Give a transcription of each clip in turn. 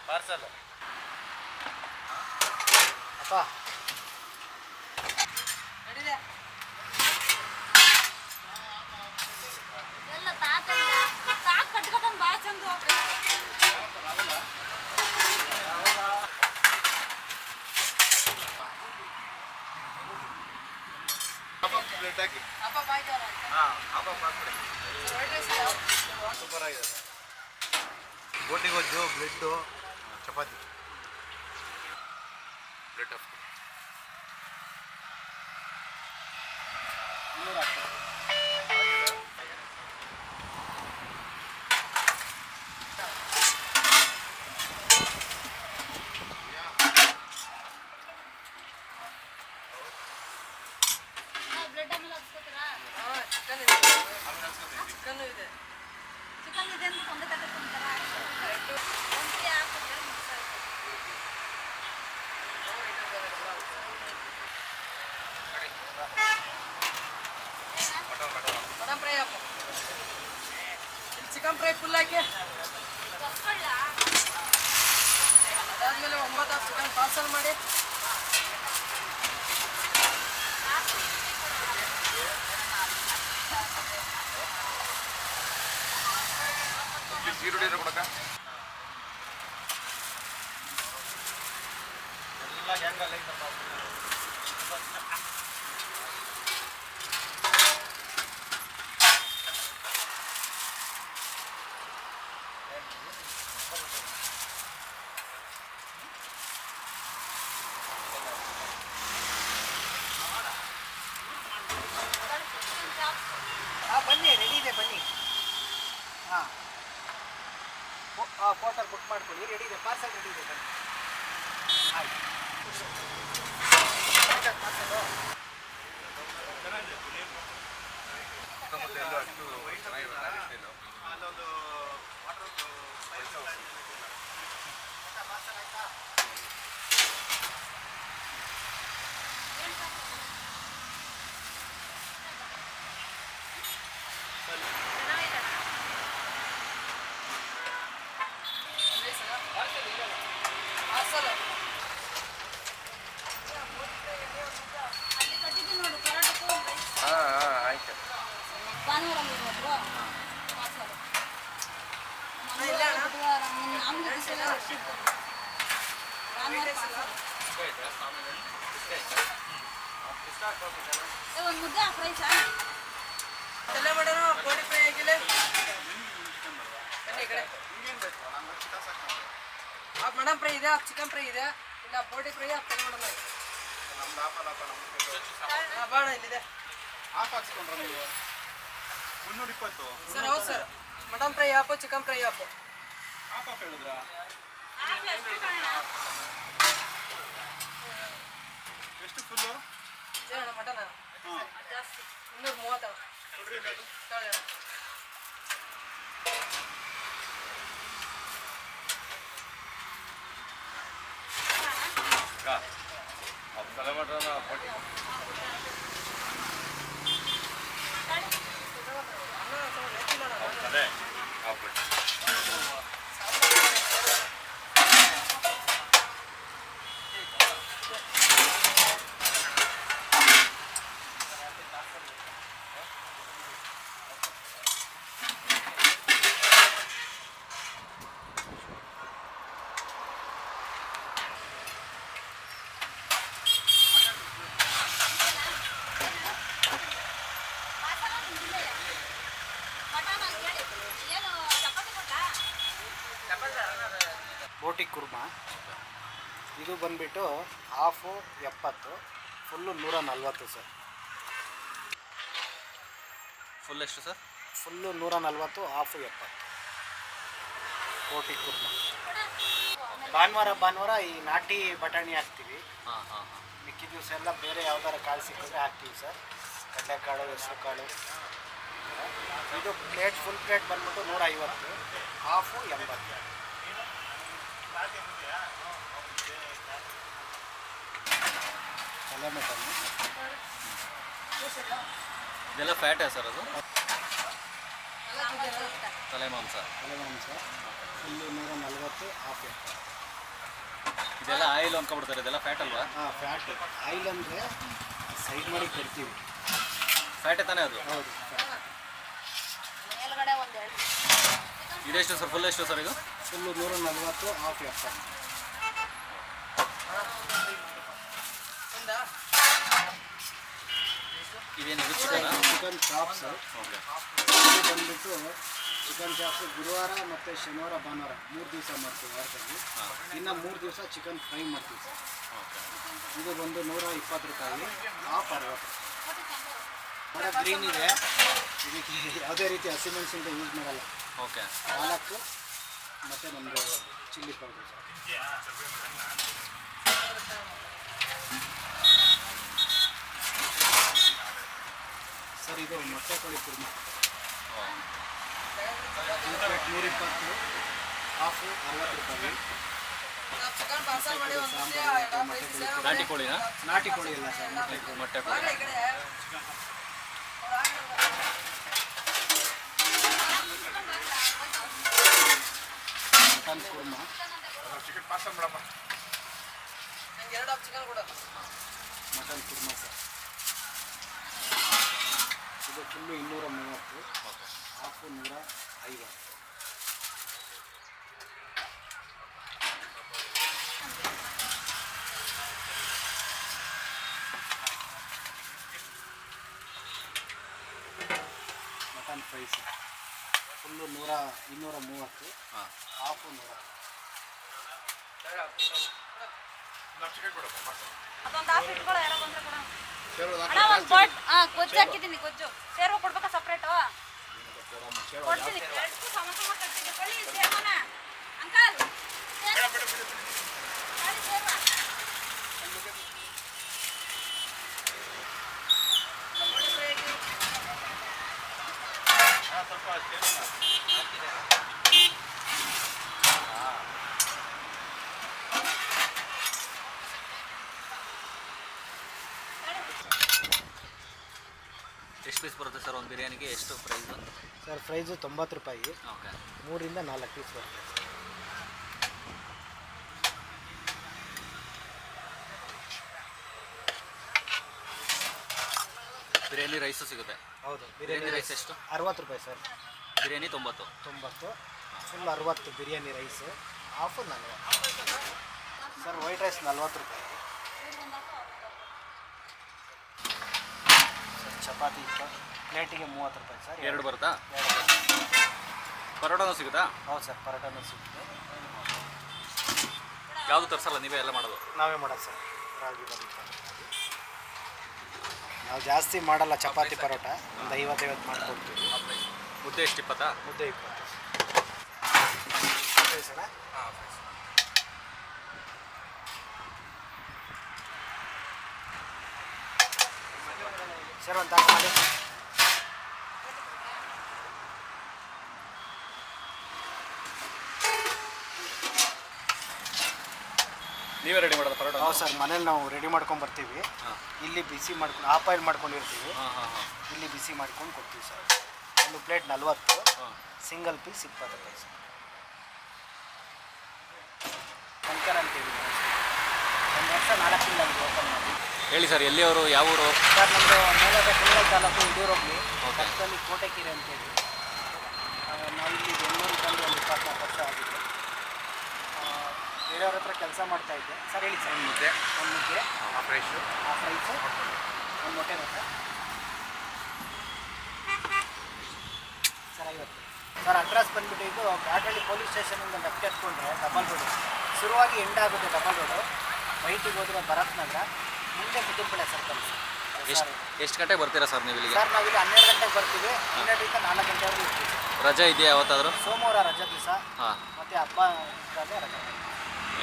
Parcel ಅಪ್ಪ super ಆಗಿದೆ. ಬೋಟಿ ಗೊಜ್ಜು, bread, chapati, bread of chicken ಇದೆ ಅಂತ ಒಂದೇ ಕಡೆ ಮಟನ್ ಫ್ರೈ ಹಾಕು. ಚಿಕನ್ ಫ್ರೈ ಫುಲ್ ಹಾಕಿ. ಅದಾದ್ಮೇಲೆ 9 ಚಿಕನ್ ಪಾರ್ಸಲ್ ಮಾಡಿ. ಈರುಳ್ಳಿ ಕೊಡಕ ಎಲ್ಲ ಗ್ಯಾಂಗಲ್ಲ ಐತಪ್ಪ. ಬನ್ನಿ, ರೆಡಿ ಇದೆ, ಬನ್ನಿ. ಹಾಂ, ಹೋಟೆಲ್ ಬುಕ್ ಮಾಡ್ಕೊಳ್ಳಿ, ರೆಡಿ ಇದೆ, ಪಾರ್ಸಲ್ ರೆಡಿ ಇದೆ, ಬನ್ನಿ. ಆಯ್ತು, ಪಾರ್ಸಲು ಅಲ್ಲೊಂದು ಪಾರ್ಸಲ್ ಆಯ್ತಾ? ಆಯ್ತು. ಒಂದು ಮುದ್ದೆ ಫ್ರೈ ಸರ್. ತಲೆ ಮಾಡೋಣ, ಬೋಟಿ ಫ್ರೈ ಆಗಿಲ್ಲ. ಬನ್ನಿ ಈ ಕಡೆ. ಹಾಫ್ ಮಟನ್ ಫ್ರೈ ಇದೆ, ಹಾಫ್ ಚಿಕನ್ ಫ್ರೈ ಇದೆ, ಇಲ್ಲ ಬೋಟಿ ಫ್ರೈ ಹಾಫ್ ತಲೆ ಮಾಡೋಣ. ಬಾಣ ಇಲ್ಲಿದೆ. ಆಫ್ ಹಾಕ್ಸ್ಕೊಂಡ್ರ ನೀವು 320 ಸರ್. ಹೌದು sir, mutton fry half, chicken fry half. Half ಹೇಳಿದ್ರಾ? ಎಷ್ಟು ಫುಲ್ಲು? ಏನಣ್ಣ ಮಟನ್? 230. ತಲೆ ಮಾಡ್ರ ಬೋಟಿ ಅದೇ ಆಗ್ಬಿಟ್ಟು ಬೋಟಿ ಕುರ್ಮಾ ಇದು ಬಂದುಬಿಟ್ಟು ಹಾಫು 70, ಫುಲ್ಲು 140 ಸರ್. ಫುಲ್ ಎಷ್ಟು sir? Full 140, half 70 boti korma. ಭಾನುವಾರ ಈ ನಾಟಿ ಬಟಾಣಿ ಹಾಕ್ತೀವಿ. ಮಿಕ್ಕಿದ ದಿವಸ ಎಲ್ಲ ಬೇರೆ ಯಾವ್ದಾರ ಕಾಳು ಸಿಕ್ಕಿದ್ರೆ ಹಾಕ್ತೀವಿ ಸರ್. ಕಡಲೆಕಾಳು, ಹೆಸರು ಕಾಳು. ಇದು ಪ್ಲೇಟ್, ಫುಲ್ ಪ್ಲೇಟ್ ಬಂದ್ಬಿಟ್ಟು 150, ಹಾಫು 80. ತಲೆ ಮಟನ್ ಇದೆಲ್ಲ ಫ್ಯಾಟೇ ಸರ್ ಅದು ತಲೆ ಮಾಂಸ ಫುಲ್ಲು 140 ಹಾಫ್ ಎಫ್. ಇದೆಲ್ಲ ಆಯಿಲ್ ಅಂದ್ಕೊಬಿಡ್ತಾರೆ, ಇದೆಲ್ಲ ಫ್ಯಾಟ್ ಅಲ್ವಾ? ಹಾಂ ಫ್ಯಾಟ್. ಆಯಿಲ್ ಅಂದರೆ ಸೈಡ್ ಮಾಡಿ ಕೊಡ್ತೀವಿ. ಫ್ಯಾಟೇ ತಾನೇ ಅದು? ಹೌದು. ಇದೆಷ್ಟು ಸರ್? ಫುಲ್ ಎಷ್ಟು ಸರ್ ಇದು? Full 140 half F. ಇದೇನಿದು ಚಿಕನ್? Chicken chops. ಓಕೆ. ಇದು ಬಂದುಬಿಟ್ಟು ಚಿಕನ್ ಚಾಪ್ಸ್ ಗುರುವಾರ ಮತ್ತು ಶನಿವಾರ ಭಾನುವಾರ 3 ದಿವಸ ಮಾಡ್ತೀವಿ ವಾರದಲ್ಲಿ. ಇನ್ನು 3 ದಿವಸ ಚಿಕನ್ ಫ್ರೈ ಮಾಡ್ತೀವಿ ಸರ್. ಓಕೆ. ಇದು ಬಂದು 120 ರೂಪಾಯಿ, ಹಾಫ್ 60 ರೂಪಾಯಿ. ನೋಡೋ ಗ್ರೀನ್ ಇದೆ, ಇದಕ್ಕೆ ಯಾವುದೇ ರೀತಿ ಹಸಿಮೆಣಸಿನಕಾಯಿ ಯೂಸ್ ಮಾಡಲ್ಲ. ಓಕೆ. ಪಾಲಕ್ಕು ಮತ್ತು ನಮ್ಮದು ಚಿಲ್ಲಿ ಪೌಡರ್ ಸರ್. ಸರ್ ಇದು ಮೊಟ್ಟೆ ಕೋಳಿ ಕುರ್ಮ. ಪ್ಲೇಟ್ 120, ಹಾಫು 60 ರೂಪಾಯಿ. ನಾಟಿ ಕೋಳಿನಾ? ನಾಟಿ ಕೋಳಿ ಇಲ್ಲ ಸರ್, ಮೊಟ್ಟೆ ಕೋಳಿ. Mutton korma. Mutton korma sir. ಇದು full 230, half 150. Mutton fry sir. Full 230, half 100. ಅದೊಂದು ಹಾಫ್ ಇಟ್ಕೊಳ್ಳೋ, ಯಾರೋ ಬಂದ್ರೆ ಕೊಡ ಅಣ್ಣ. ಒಂದು ಗೊಜ್ಜು ಹಾಕಿದ್ದೀನಿ, ಗೊಜ್ಜು ಸೇರ್ವ ಕೊಡ್ಬೇಕಾ ಸಪ್ರೇಟು? ಕೊಡ್ತೀನಿ, ಎರಡು ಸಮೋಸ ಮಾಡ್ತೀನಿ. ಕೊಳ್ಳಿ ಸೇರ್ವನ ಅಂಕಲ್, ಸೇರ್ವ. ಎಷ್ಟು ಪೀಸ್ ಬರುತ್ತೆ ಸರ್ ಒಂದು ಬಿರಿಯಾನಿಗೆ? ಎಷ್ಟು ಪ್ರೈಸು? ಸರ್ ಪ್ರೈಸು 90 ರೂಪಾಯಿ. ಓಕೆ. 3 ರಿಂದ 4 ಪೀಸ್ ಬರುತ್ತೆ. ಬಿರಿಯಾನಿ ರೈಸು ಸಿಗುತ್ತೆ? ಹೌದು. ಬಿರಿಯಾನಿ ರೈಸ್ ಎಷ್ಟು? 60 ರೂಪಾಯಿ sir. Biryani 90. Full 60 biryani rice, half 40 sir. White rice 40 ರೂಪಾಯಿ ಸರ್. ಚಪಾತಿ ಪ್ಲೇಟಿಗೆ 30 ರೂಪಾಯಿ ಸರ್. ಎರಡು ಬರುತ್ತಾ? 2 ಪರೋಟನೂ ಸಿಗುತ್ತಾ? ಹೌದು ಸರ್, ಪರೋಟನೂ ಸಿಗುತ್ತೆ. ಯಾವುದು ತರಿಸಲ್ಲ, ನೀವೇ ಎಲ್ಲ ಮಾಡೋದು? ನಾವೇ ಮಾಡೋದು ಸರ್. ರಾಗಿ ಬರುತ್ತೆ. ನಾವು ಜಾಸ್ತಿ ಮಾಡಲ್ಲ ಚಪಾತಿ ಪರೋಟ, ಒಂದು 50 ಮಾಡಿಕೊಡ್ತೀವಿ. ಮುದ್ದೆ ಎಷ್ಟು? 20? ಮುದ್ದೆ 20 ಸರ್. ಹಾಂ. ಸರ್ ಒಂದು ತಾಕ ಮಾಡಿ. ನೀವೇ ರೆಡಿ ಮಾಡೋದು ಪರೋಟ? ಹೌದು ಸರ್, ಮನೇಲಿ ನಾವು ರೆಡಿ ಮಾಡ್ಕೊಂಡು ಬರ್ತೀವಿ. ಇಲ್ಲಿ ಬಿಸಿ ಮಾಡ್ಕೊಂಡು ಹಾಫ್ ಆಯಿಲ್ ಮಾಡ್ಕೊಂಡಿರ್ತೀವಿ. ಇಲ್ಲಿ ಬಿಸಿ ಮಾಡ್ಕೊಂಡು ಕೊಡ್ತೀವಿ ಸರ್. ಒಂದು ಪ್ಲೇಟ್ 40, ಸಿಂಗಲ್ ಪೀಸ್ 20 ರೂಪಾಯಿ ಸರ್. ಶಂಕರ್ ಅಂತೀವಿ. 1 ವರ್ಷ 4 ತಿಂಗಳಾಗಿದೆ ಓಪನ್ ಮಾಡಿ. ಹೇಳಿ ಸರ್, ಎಲ್ಲಿಯವರು, ಯಾವ ಊರು? ಸರ್ ನಮ್ಮದು ಮೇಲದ ಕುಳ್ಳಲ್ ತಾಲೂಕು, ಯಡಿಯೂರೊಬ್ಬಿ ಪಕ್ಕದಲ್ಲಿ ಕೋಟೆಕೆರೆ ಅಂತೇಳಿ. ನಾವಿಲ್ಲಿ ಬೆಂಗಳೂರಿಗೆ ಬಂದು ಒಂದು 24 ವರ್ಷ ಆಗಿದೆ. ಬೇರೆಯವ್ರ ಹತ್ರ ಕೆಲಸ ಮಾಡ್ತಾಯಿದ್ದೆ ಸರ್. ಹೇಳಿ ಸರ್. ಒಂದು ಮುದ್ದೆ, ಹಾಫ್ ರೈಸು, ಒಂದು ಮೊಟ್ಟೆ ಬರುತ್ತೆ ಸರ್. 50 ಸರ್. ಅಡ್ರೆಸ್ ಬಂದುಬಿಟ್ಟು ಇದು ಘಾಟಹಳ್ಳಿ ಪೊಲೀಸ್ ಸ್ಟೇಷನಿಂದ ಲೆಫ್ಟ್ ಎತ್ಕೊಂಡ್ರೆ ಡಬಲ್ ರೋಡು ಶುರುವಾಗಿ ಎಂಡ್ ಆಗುತ್ತೆ. ಡಬಲ್ ರೋಡು ರೈಟಿಗೆ ಹೋದರೆ ಭರತ್ ನಗರ, ಮುಂದೆ ಮುದ್ದುಂಪಳೆ ಸರ್ಕಲ್. ಎಷ್ಟು ಗಂಟೆಗೆ ಬರ್ತೀರಾ ಸರ್ ನೀವು ಇಲ್ಲಿಗೆ? ಸರ್ ನಾವಿಲ್ಲಿ 12 ಗಂಟೆಗೆ ಬರ್ತೀವಿ. 12ರಿಂದ 4 ಗಂಟೆವರೆಗೂ ಇರ್ತೀವಿ. ರಜೆ ಇದೆಯಾ ಯಾವತ್ತಾದರೂ? ಸೋಮವಾರ ರಜೆ ದಿವಸ. ಹಾಂ. ಮತ್ತು ಹಬ್ಬ ಇದ್ದಾಗ ರಜೆ.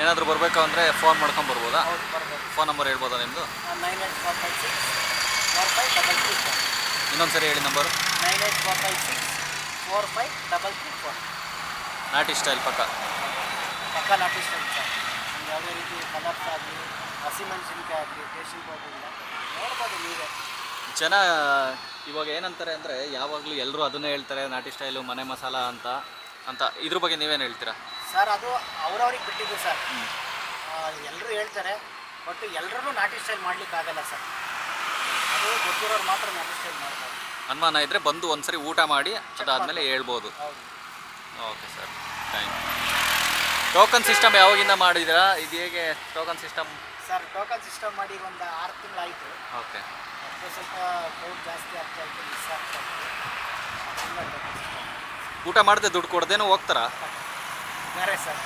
ಏನಾದರೂ ಬರಬೇಕು ಅಂದರೆ ಫೋನ್ ಮಾಡ್ಕೊಂಡು ಬರ್ಬೋದಾ? ಹೌದು, ಬರ್ಬೋದು. ಫೋನ್ ನಂಬರ್ ಹೇಳ್ಬೋದಾ ನಿಮ್ಮದು? 98456 4533. ಇನ್ನೊಂದು ಸರಿ ಹೇಳಿ ನಂಬರು. 98456 4533. ನಾಟಿ ಸ್ಟೈಲ್ ಪಕ್ಕ. ಪಕ್ಕ ನಾಟಿ ಸ್ಟೈಲ್ ಸರ್. ನಮ್ಗೆ ಯಾವುದೇ ರೀತಿ ಕಲರ್ಸ್ ಆಗಲಿ ಹಸಿಮೆಣಸಿನ್ಕಾಯಿ ಆಗಲಿ ಟೇಸ್ಟಿಂಗ್ ಪೌಡರ್ ಇಲ್ಲ, ನೋಡ್ಬೋದು ನೀವೇ. ಜನ ಇವಾಗ ಏನಂತಾರೆ ಅಂದರೆ ಯಾವಾಗಲೂ ಎಲ್ಲರೂ ಅದನ್ನೇ ಹೇಳ್ತಾರೆ, ನಾಟಿ ಸ್ಟೈಲು ಮನೆ ಮಸಾಲ ಅಂತ ಅಂತ ಇದ್ರ ಬಗ್ಗೆ ನೀವೇನು ಹೇಳ್ತೀರಾ? ಸರ್ ಅದು ಅವ್ರವ್ರಿಗೆ ಬಿಟ್ಟಿದ್ದು ಸರ್. ಎಲ್ಲರೂ ಹೇಳ್ತಾರೆ, ಬಟ್ ಎಲ್ಲರೂ ನಾಟಿ ಸ್ಟೈಲ್ ಮಾಡಲಿಕ್ಕಾಗಲ್ಲ ಸರ್. ಅದು ಗೊತ್ತಿರೋರು ಮಾತ್ರ ನಾಟಿ ಸ್ಟೈಲ್ ಮಾಡ್ತಾರೆ. ಅನುಮಾನ ಇದ್ದರೆ ಬಂದು ಒಂದ್ಸರಿ ಊಟ ಮಾಡಿ ಅದಾದಮೇಲೆ ಹೇಳ್ಬೋದು. ಹೌದು. Okay sir, thank you. Token system ಯಾವಾಗಿಂದ ಮಾಡಿದ್ದೀರಾ? ಇದು ಹೇಗೆ token system? Sir token system ಮಾಡಿ ಒಂದು 6 ತಿಂಗಳಾಯಿತು. ಓಕೆ. ಮತ್ತೆ ಸ್ವಲ್ಪ ಕ್ರೌಡ್ ಜಾಸ್ತಿ ಆಗ್ತಾ ಇತ್ತು, ಮಿಸ್ ಆಗ್ತಾ ಇತ್ತು. ಅದರಿಂದ ಟೋಕನ್ ಸಿಸ್ಟಮ್. ಊಟ ಮಾಡದೆ ದುಡ್ಡು ಕೊಡ್ದೇನೋ ಹೋಗ್ತಾರಾ? ಬೇರೆ ಸರ್